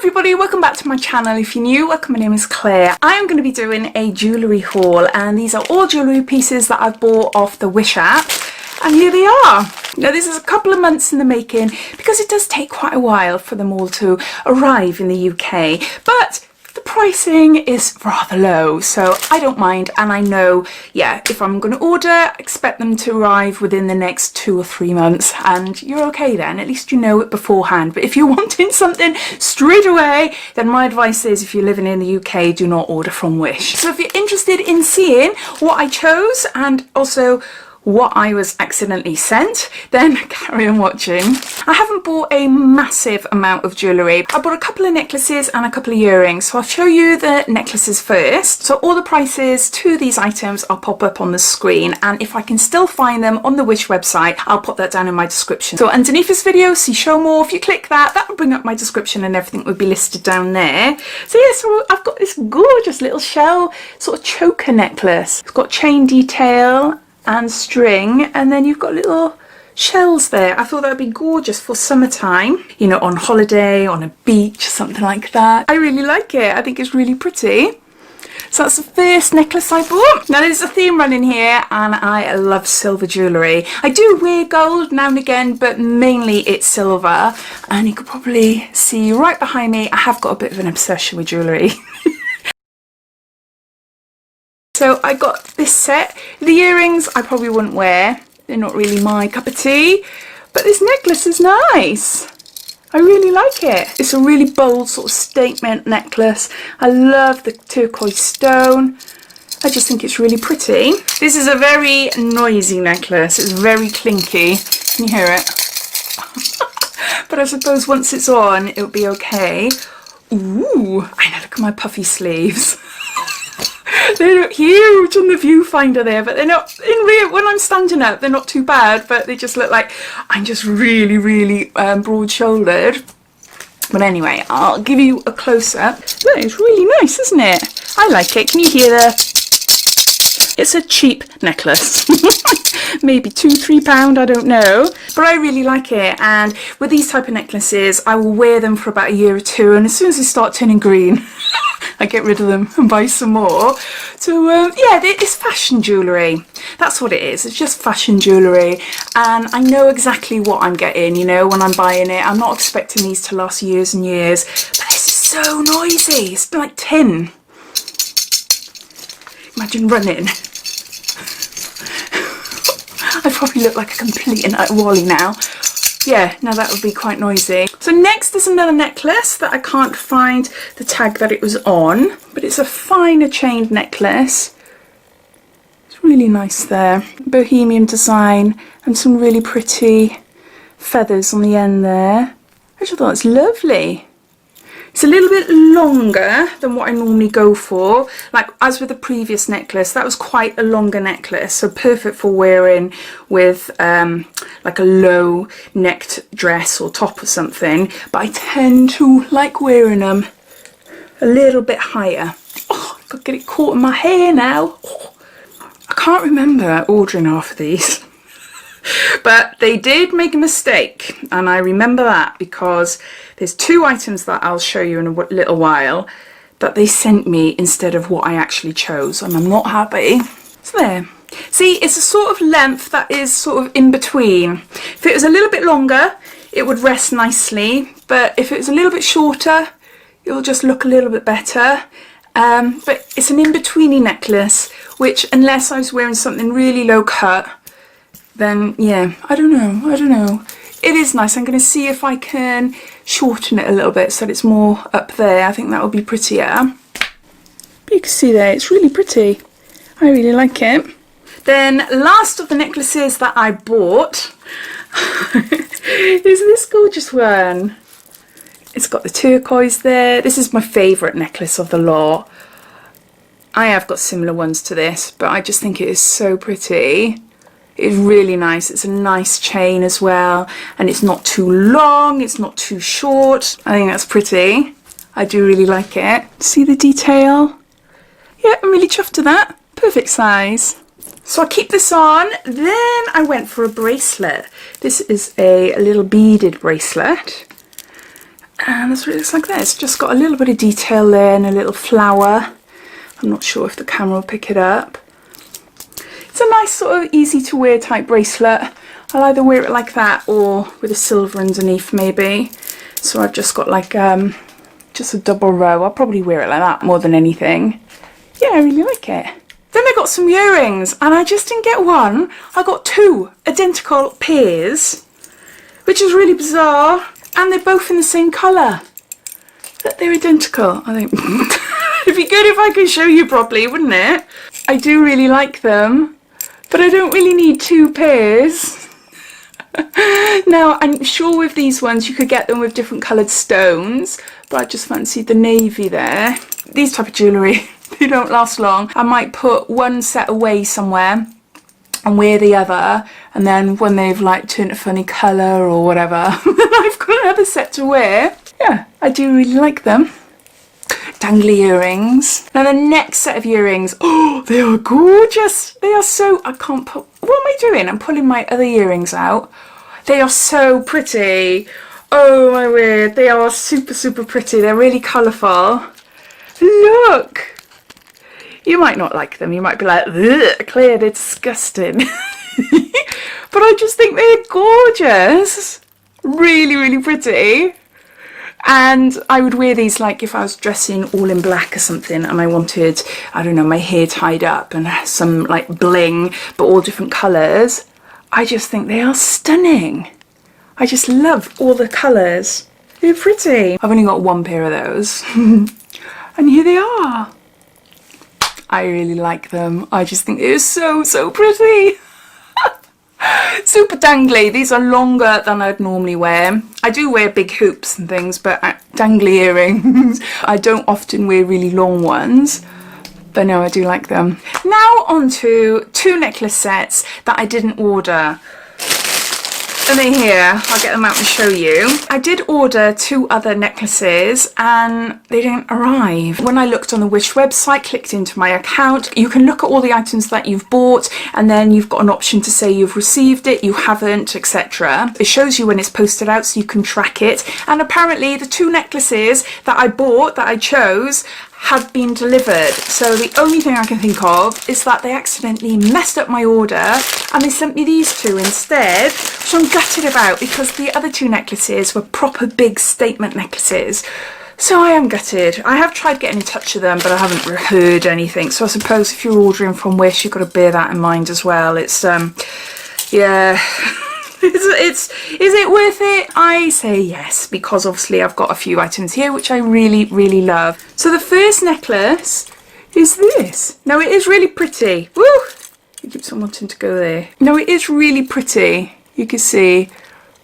everybody, welcome back to my channel. If you're new, welcome, my name is Claire. I am going to be doing a jewellery haul, and these are all jewellery pieces that I've bought off the Wish app, and here they are. Now this is a couple of months in the making because it does take quite a while for them all to arrive in the UK, but the pricing is rather low, so I don't mind. And I know, yeah, if I'm going to order, expect them to arrive within the next 2 or 3 months, and you're okay then. At least you know it beforehand. But if you're wanting something straight away, then my advice is, if you're living in the UK, do not order from Wish. So if you're interested in seeing what I chose and also what I was accidentally sent, then carry on watching. I haven't bought a massive amount of jewellery. I bought a couple of necklaces and a couple of earrings, so I'll show you the necklaces first. So all the prices to these items I'll pop up on the screen, and if I can still find them on the Wish website, I'll pop that down in my description. So underneath this video, see show more. If you click that, that will bring up my description and everything would be listed down there. So yeah, so I've got this gorgeous little shell sort of choker necklace. It's got chain detail and string, and then you've got little shells there. I thought that would be gorgeous for summertime, you know, on holiday, on a beach, something like that. I really like it. I think it's really pretty. So that's the first necklace I bought. Now there's a theme running here, and I love silver jewellery. I do wear gold now and again, but mainly it's silver, and you could probably see right behind me I have got a bit of an obsession with jewellery. So I got this set. The earrings I probably wouldn't wear. They're not really my cup of tea. But this necklace is nice. I really like it. It's a really bold sort of statement necklace. I love the turquoise stone. I just think it's really pretty. This is a very noisy necklace. It's very clinky. Can you hear it? But I suppose once it's on, it'll be okay. Ooh, I know, look at my puffy sleeves. They look huge on the viewfinder there, but they're not in real. When I'm standing up, they're not too bad, but they just look like I'm just really broad-shouldered. But anyway, I'll give you a close-up. Look, it's really nice, isn't it? I like it. Can you hear the... It's a cheap necklace. Maybe £2–3, I don't know, but I really like it. And with these type of necklaces, I will wear them for about a year or two, and as soon as they start turning green, I get rid of them and buy some more. So yeah, it's fashion jewellery. That's what it is. It's just fashion jewellery, and I know exactly what I'm getting, you know, when I'm buying it. I'm not expecting these to last years and years, but this is so noisy. It's like tin. Imagine running. I probably look like a complete and utter Wally now. Yeah, now that would be quite noisy. So next is another necklace that I can't find the tag that it was on, but it's a finer chained necklace. It's really nice there. Bohemian design and some really pretty feathers on the end there. I just thought it's lovely. It's a little bit longer than what I normally go for. Like as with the previous necklace, that was quite a longer necklace, so perfect for wearing with like a low necked dress or top or something. But I tend to like wearing them a little bit higher. Oh, I've got to get it caught in my hair now. Oh, I can't remember ordering half of these. But they did make a mistake, and I remember that because there's 2 items that I'll show you in a little while that they sent me instead of what I actually chose, and I'm not happy. So there. See, it's a sort of length that is sort of in between. If it was a little bit longer, it would rest nicely, but if it was a little bit shorter, it'll just look a little bit better. But it's an in-betweeny necklace, which unless I was wearing something really low cut, then yeah, I don't know. It is nice. I'm going to see if I can shorten it a little bit so that it's more up there. I think that would be prettier. But you can see there, it's really pretty. I really like it. Then last of the necklaces that I bought is this gorgeous one. It's got the turquoise there. This is my favourite necklace of the lot. I have got similar ones to this, but I just think it is so pretty. It's really nice. It's a nice chain as well, and it's not too long, it's not too short. I think that's pretty. I do really like it. See the detail? Yeah, I'm really chuffed to that. Perfect size. So I keep this on. Then I went for a bracelet. This is a little beaded bracelet. And that's what it looks like there. It's just got a little bit of detail there and a little flower. I'm not sure if the camera will pick it up. It's a nice sort of easy to wear type bracelet. I'll either wear it like that or with a silver underneath maybe. So I've just got like just a double row. I'll probably wear it like that more than anything. Yeah, I really like it. Then I got some earrings and I just didn't get one. I got two identical pairs, which is really bizarre. And they're both in the same colour. But they're identical, I think. It'd be good if I could show you properly, wouldn't it? I do really like them, but I don't really need two pairs. Now, I'm sure with these ones you could get them with different coloured stones, but I just fancied the navy there. These type of jewellery, they don't last long. I might put one set away somewhere and wear the other, and then when they've like turned a funny colour or whatever, I've got another set to wear. Yeah, I do really like them. Dangly earrings. Now the next set of earrings, oh, they are gorgeous. They are so, I can't put, what am I doing? I'm pulling my other earrings out. They are so pretty. Oh my word, they are super, super pretty. They're really colourful. Look. You might not like them. You might be like, ugh, Claire, they're disgusting. But I just think they're gorgeous. Really, really pretty. And I would wear these like if I was dressing all in black or something and I wanted, I don't know, my hair tied up and some like bling, but all different colours. I just think they are stunning. I just love all the colours. They're pretty. I've only got one pair of those. And here they are. I really like them. I just think they're so, so pretty. Super dangly. These are longer than I'd normally wear. I do wear big hoops and things, but dangly earrings. I don't often wear really long ones, but no, I do like them. Now on to two necklace sets that I didn't order. And they're here. I'll get them out and show you. I did order two other necklaces and they didn't arrive. When I looked on the Wish website, clicked into my account, you can look at all the items that you've bought and then you've got an option to say you've received it, you haven't, etc. It shows you when it's posted out so you can track it. And apparently the two necklaces that I bought, that I chose, have been delivered. So the only thing I can think of is that they accidentally messed up my order and they sent me these two instead, which I'm gutted about because the other two necklaces were proper big statement necklaces. So I am gutted. I have tried getting in touch with them, but I haven't heard anything. So I suppose if you're ordering from Wish, you've got to bear that in mind as well. It's, yeah. Is it worth it? I say yes, because obviously I've got a few items here which I really, really love. So the first necklace is this. Now it is really pretty. Woo! It keeps on wanting to go there. No, it is really pretty. You can see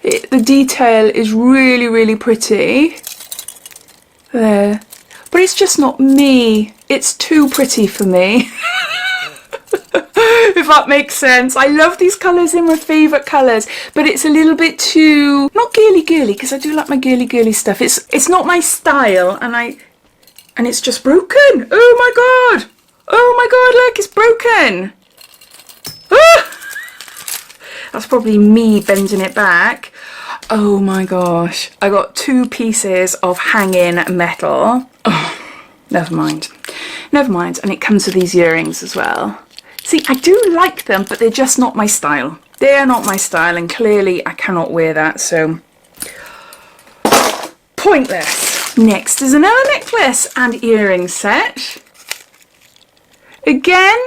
the detail is really, really pretty. There. But it's just not me. It's too pretty for me. If that makes sense. I love these colours, they're my favourite colours, but it's a little bit too, not girly because I do like my girly stuff. It's not my style and it's just broken. Oh my god. Oh my god, look, it's broken. Ah! That's probably me bending it back. Oh my gosh. I got two pieces of hanging metal. Oh, never mind. Never mind. And it comes with these earrings as well. See, I do like them, but they're just not my style. They're not my style, and clearly I cannot wear that, so pointless. Next is another necklace and earring set. Again,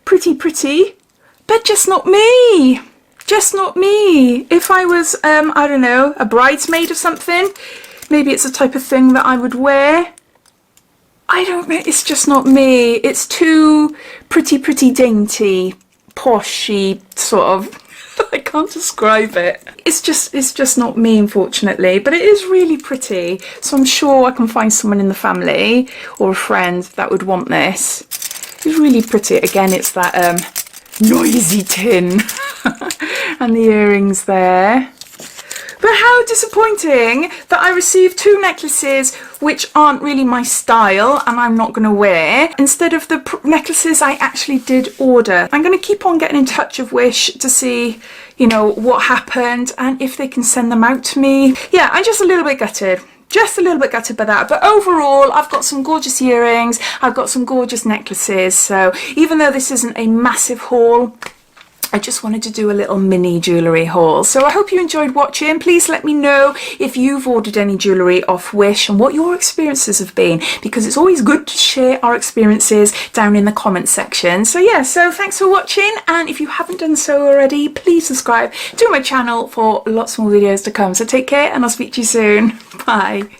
pretty, but just not me. Just not me. If I was, I don't know, a bridesmaid or something, maybe it's a type of thing that I would wear. I don't know, it's just not me. It's too pretty dainty, poshy, sort of. I can't describe it. It's just not me, unfortunately, but it is really pretty. So I'm sure I can find someone in the family or a friend that would want this. It's really pretty. Again, it's that noisy tin. And the earrings there. But how disappointing that I received two necklaces which aren't really my style and I'm not going to wear, instead of the necklaces I actually did order. I'm going to keep on getting in touch with Wish to see, you know, what happened and if they can send them out to me. Yeah, I'm just a little bit gutted just a little bit gutted by that, but overall I've got some gorgeous earrings, I've got some gorgeous necklaces, so even though this isn't a massive haul, I just wanted to do a little mini jewellery haul. So I hope you enjoyed watching. Please let me know if you've ordered any jewellery off Wish and what your experiences have been, because it's always good to share our experiences down in the comments section. So yeah, so thanks for watching, and if you haven't done so already, please subscribe to my channel for lots more videos to come. So take care, and I'll speak to you soon. Bye.